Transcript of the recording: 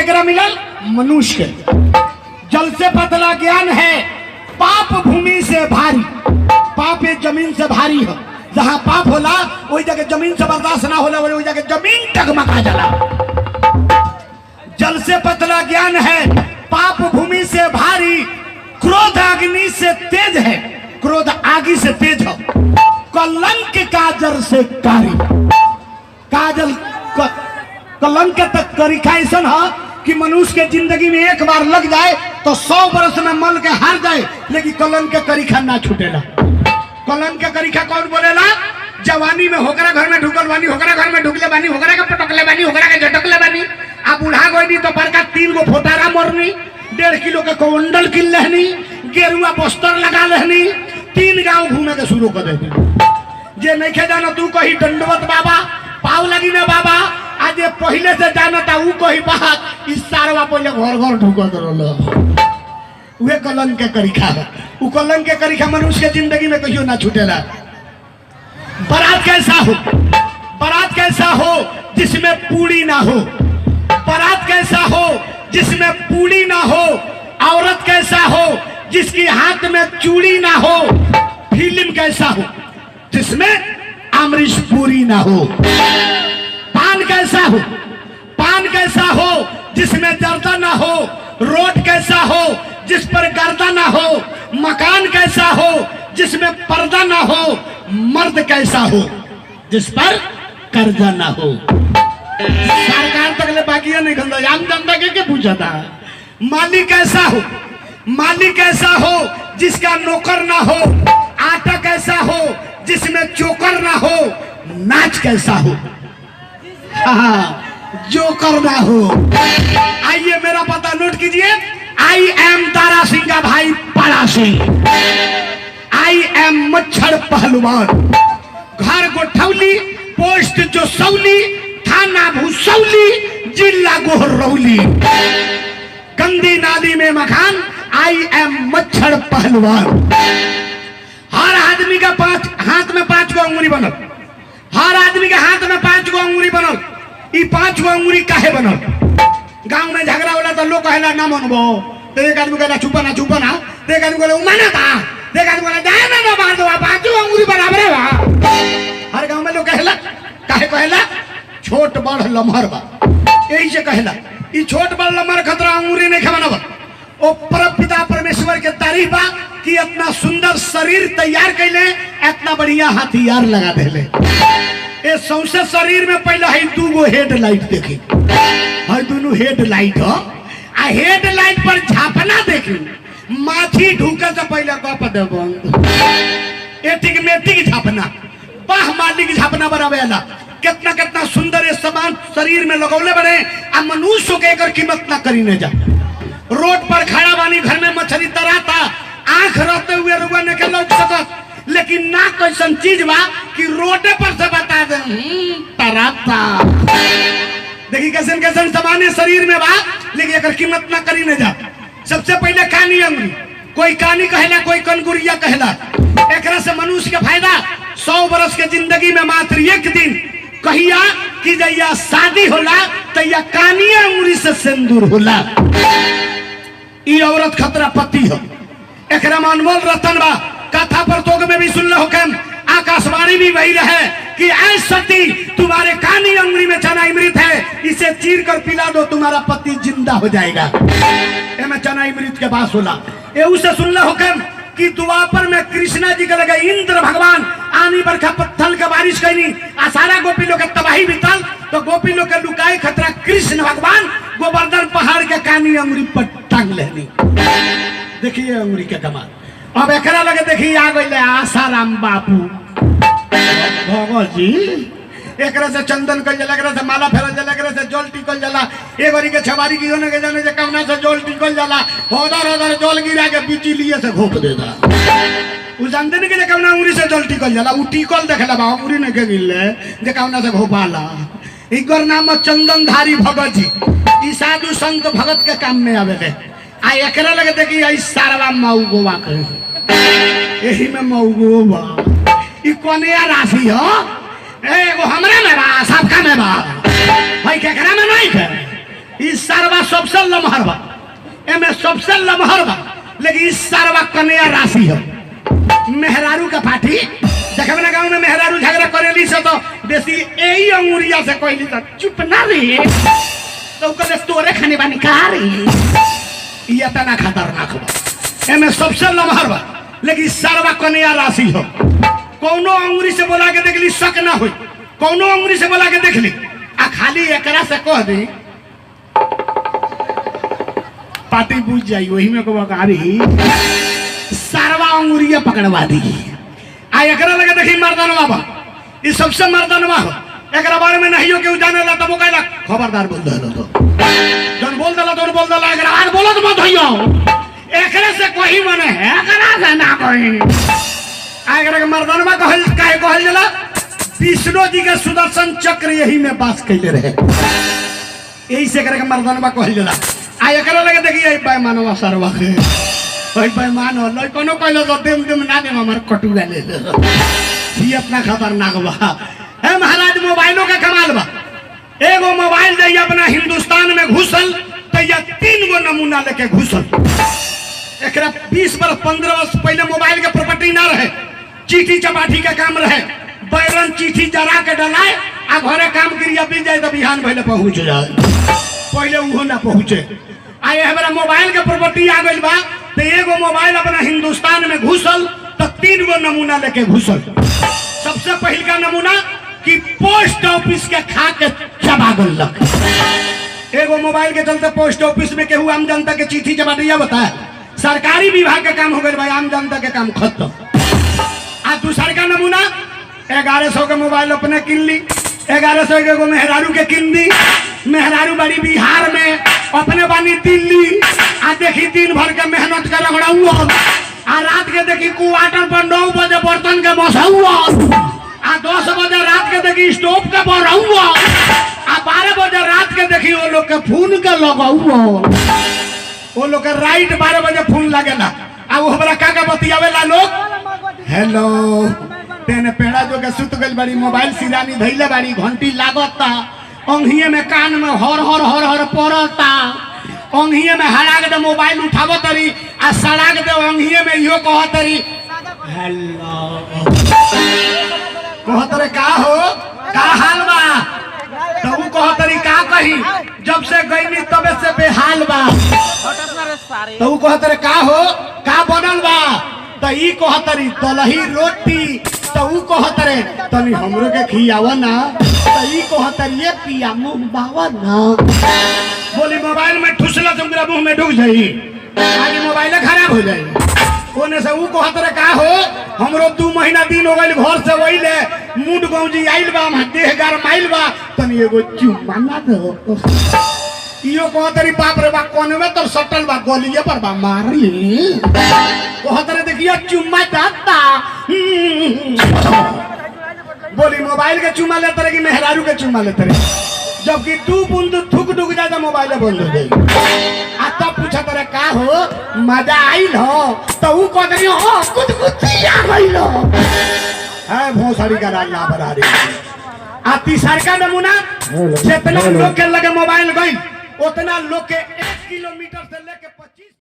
केकरा मिलल? मनुष्य के। जल से पतला ज्ञान है, पाप भूमि से भारी। पाप एक जमीन से भारी है, जहाँ पाप होला वही जगह जमीन से बर्दाश्त ना होला, वही जगह जमीन टगमगा जाला। जल से पतला ज्ञान है, पाप भूमि से भारी। क्रोध अग्नि से तेज है, क्रोध आगी से तेज है। कलंक काजल से कारी। काजल कलंक तक तरीका ऐसा है कि मनुष्य के जिंदगी में एक बार लग जाए तो 100 वर्ष में मल के हार जाए, लेकिन कलंक के करीखा ना छूटेला। कलंक के करीखा कौन बोलेला? जवानी में होकरा घर में ढुकल बानी, होकरा घर में ढुकले बानी, होकरा के पटकले बानी, होकरा के झटकले बानी। आ बुढ़ा गोइनी तो बड़का 3 गो फोटारा मरनी, 1.5 किलो के कौंडल किन लेहनी, गेरुआ बस्तर लगा लेहनी, 3 गांव घूमे के शुरू कर देती। जे नहीं खे जाना तू कही दंडवत बाबा, पाव लगी ना बाबा। आज पहले से जाना था ऊ कही बात, इस सारवा पहले घर घर ढुकत रहो। वे कलंक के करीखा है। ऊ कलंक के करीखा मनुष्य के जिंदगी में कहियो ना छूटेला। बारात कैसा हो? बारात कैसा हो जिसमें पूरी ना हो? बारात कैसा हो जिसमें पूरी ना हो? औरत कैसा हो जिसकी हाथ में चूड़ी ना हो? फिल्म कैसा हो जिसमें अमरीश पूरी ना हो? पान कैसा हो? पान कैसा हो जिसमें जर्दा ना हो? रोड कैसा हो जिस पर गर्दा ना हो? मकान कैसा हो जिसमें पर्दा ना हो? मर्द कैसा हो जिस पर कर्जा ना हो? सरकार तक ले बाकी नहीं खंदा, आम जनता के पूछा था। मालिक कैसा हो? मालिक कैसा हो जिसका नौकर ना हो? आटा कैसा हो जिसमें चोकर ना हो? नाच कैसा हो? जोकर ना हो। आइए मेरा पता नोट कीजिए। आई एम तारा सिंह का भाई पारा सिंह। आई एम मच्छर पहलवान। घर गोठौली, पोस्ट जोसौली, थाना भूसौली, जिला गोहरौली, गंदी नाली में मकान। आई एम मच्छर पहलवान। हर आदमी का हाथ में 5 गो अंगुरी बनल। हर आदमी के हाथ में 5 गो अंगुरी बनल। ई 5 गो अंगुरी काहे बनल? गांव में झगड़ा होला तो लोग कहेला ना मनबो, तो एक आदमी कहला चुप ना, तो एक आदमी कहला माना था, तो एक आदमी कहला जाए ना मार दो, 5 गो अंगुरी बराबर है बा। हर गांव में लोग कहेला, काहे कहेला? छोट बड़ लमहर बा। यही से कहेला ई छोट बड़ लमहर खतरा अंगुरी नहीं खबनब। ओ परमपिता परमेश्वर के तारीफ बा कि इतना सुंदर शरीर तैयार कैले, इतना बढ़िया हथियार लगा देले। ए सौसे शरीर में पहले है 2 गो हेडलाइट देखी, है दोनों हेडलाइट हो। आ हेडलाइट पर झापना देखी, माछी ढूके से पहले कप दे बंद। एटिक मेटिक झापना, बाह मालिक झापना बराबेला। कितना कितना सुंदर ये सामान शरीर में लगौले बने। आ मनुष्य के एकर कीमत ना करी ने जा। रोड पर खड़ा बानी, घर में मछली तराता, आंख रहते हुए रुआ ने के लौट सकत, लेकिन ना कैसन चीज बा कि रोडे पर से बता दे तराता। देखी कैसन कैसन सामान शरीर में बा, लेकिन एकर कीमत ना करी ने जा। सबसे पहले कानी अंगुरी। कोई कानी कहेला, कोई कनगुरिया कहेला। एकरा से मनुष्य के फायदा 100 वर्ष के जिंदगी में मात्र 1 दिन कहिया कि जैया शादी होला तैया कानी अंगुरी से सिंदूर होला। ई औरत खतरा पति हो। एकरा में अनमोल रतन बा। कथा पर तोग में भी सुन लो हुकम, आकाशवाणी भी वही रहे कि ऐ सती तुम्हारे कानी अंगुरी में चना अमृत है, इसे चीर कर पिला दो, तुम्हारा पति जिंदा हो जाएगा। एमे चना अमृत के बात होला। ए उसे सुन लो हुकम कि द्वापर में कृष्णा जी के लगे इंद्र भगवान आनी बरखा पत्थल के बारिश कैनी, आ सारा गोपी लोग के तबाही बीतल। तो गोपी लोग के लुकाई खतरा कृष्ण भगवान गोवर्धन पहाड़ के कानी अंगुरी पर टांग लेनी। देखिए अंगुरी के कमाल। अब एकरा लगे देखिए आ गई आसाराम बापू भगत जी। एकरा से चंदन कल जाला, एकरा से माला फेरल जाला, एकरा से जल टिकल जाला। एगोरी के छबारी की होने के जाने जे कौना से जल टिकल जाला, होदर जल गिरा के बिजली से घोप देता। उ जानते नहीं कि कौना अंगुरी से जल टिकल जाला। उ टिकल देखला बा, अंगुरी नहीं के गिरले जे कौना से घोपाला। इकर नाम चंदनधारी भगत जी। ई साधु संत भगत के काम में आवेले। आ एकरा लगे देखी आई सारवा मऊ गोवा के, यही में मऊ गोवा। ई कोनिया राशि हो। एगो हमरा में बा, सबका में बा। भाई केकरा में नहीं है। इस सारवा सबसे लमहर बा, एमे सबसे लमहर बा, लेकिन इस सारवा कन्या राशि है। मेहरारू का पाठी देखबे ना गांव में मेहरारू झगड़ा करेली से तो बेसी एही अंगुरिया से कहली तो चुप ना रही तो कले तोरे खाने बानी का रही। ये तना खतरनाक बा, एमे सबसे लमहर बा, लेकिन सारवा कन्या राशि हो। कौनो अंगुरी से बोला के देख ली शक ना हो, कौनो अंगुरी से बोला के देख ली आ खाली एकरा से कह दी पार्टी बुझ जाई, वही में को गाड़ी सारवा अंगुरिया पकड़वा दी आ एकरा लगे देखी मर्दानवा बा, ई सबसे मर्दानवा हो। एकरा बारे में नहीं हो के जाने ला तब कहला खबरदार बोल दे तो जन बोल देला तो बोल देला, एकरा आज बोलत मत होइयो, एकरे से कोई मने है एकरा से ना कोई आ एकरा के मर्दानवा कहल काहे कहल जाला। विष्णु जी के सुदर्शन चक्र यही में वास कैले रहे, यही से एकरा के मर्दानवा कहल जाला। आ एकरा लगे देखी ए बेईमानवा सरवा के ओई बेईमान हो लई कोनो कहलो तो देम ना देम हमर कटुआ ले ये अपना खतरनाक बा। है महाराज मोबाइलों का कमाल बा, एगो मोबाइल दे अपना हिंदुस्तान में घुसल तो या 3 गो नमूना लेके घुसल। एकरा 20 वर्ष 15 वर्ष पहले मोबाइल के प्रॉपर्टी ना रहे, चिट्ठी चपाठी का काम रहे, बैरन चिट्ठी जरा के डलाए आ घरे काम क्रिया भी जाए तो बिहान पहले पहुंच जाए, पहले उहो ना पहुंचे। आए हमारा मोबाइल के प्रॉपर्टी आ गई बा तो एगो मोबाइल अपना हिंदुस्तान में घुसल तो 3 गो नमूना लेके घुसल। सबसे पहल का नमूना कि पोस्ट ऑफिस के खा के चबा गलक। एगो मोबाइल के चलते पोस्ट ऑफिस में केहू आम जनता के चिट्ठी चबा दिया बताया, सरकारी विभाग के काम हो गए भाई, आम जनता के काम खत्म। आ दूसर का नमूना 1100 के मोबाइल अपने किन ली, 1100 के एगो मेहरारू के किन दी, मेहरारू बड़ी बिहार में अपने बानी दिल्ली आ देखी दिन भर के मेहनत कर रगड़ा हुआ आ रात के देखी क्वार्टर पर 9 बजे बर्तन के बसा हुआ आ 10 बजे रात के देखी स्टोव के बरा हुआ आ 12 बजे रात के देखी वो लोग के फोन के लगा हुआ, वो लोग के राइट 12 बजे फोन लगेला आ वो हमरा का बतियावेला लोग हेलो तेने पेड़ा जो के सुत गइल बड़ी मोबाइल सिरानी धइले बड़ी घंटी लागता अंगिए में कान में हर हर हर हर पड़ता, अंगिए में हड़ाक दे मोबाइल उठावो तरी आ सड़ाक दे अंगिए में यो कहतरी हेलो कहतरे का हो का हाल बा तो ऊ कहतरी का कही जब से गईनी तबे से बेहाल बा तो ऊ कहतरे का हो का बनल बा तो ई कहतरी दलही रोटी तो ऊ कहतरे तनी हमरो के खियावा ना तो ई कहतरी ये पिया मुंह बावा ना। बोली मोबाइल में ठुसला तुमरा मुंह में ढुक जाई, आगे मोबाइल खराब हो जाई। ओने से ऊ कहतरे का हो हमरो 2 महीना दिन हो गइल घर से वइले मुंड गौजी आइल बा देह गरमाइल बा तनी एगो चुम्मा ना दो। इयो कहतरी बाप रे बा कोने में तो सटल बा गोलिए पर बा मारी कहतरे देखिए चुम्मा दाता। बोली मोबाइल के चुम्मा लेते रहे कि मेहरारू के चुम्मा लेते रहे, जबकि 2 बूंद थूक डूक जाए तो मोबाइल बंद हो जाए। आ तब पूछा तेरे का हो मजा आइल हो तो ऊ कहतरी हो कुछ आ गइल हो है भोसड़ी का राज ना बना रही। आ तीसर का नमूना जितना लोग के लगे मोबाइल गई उतना लोग के 1 किलोमीटर से लेके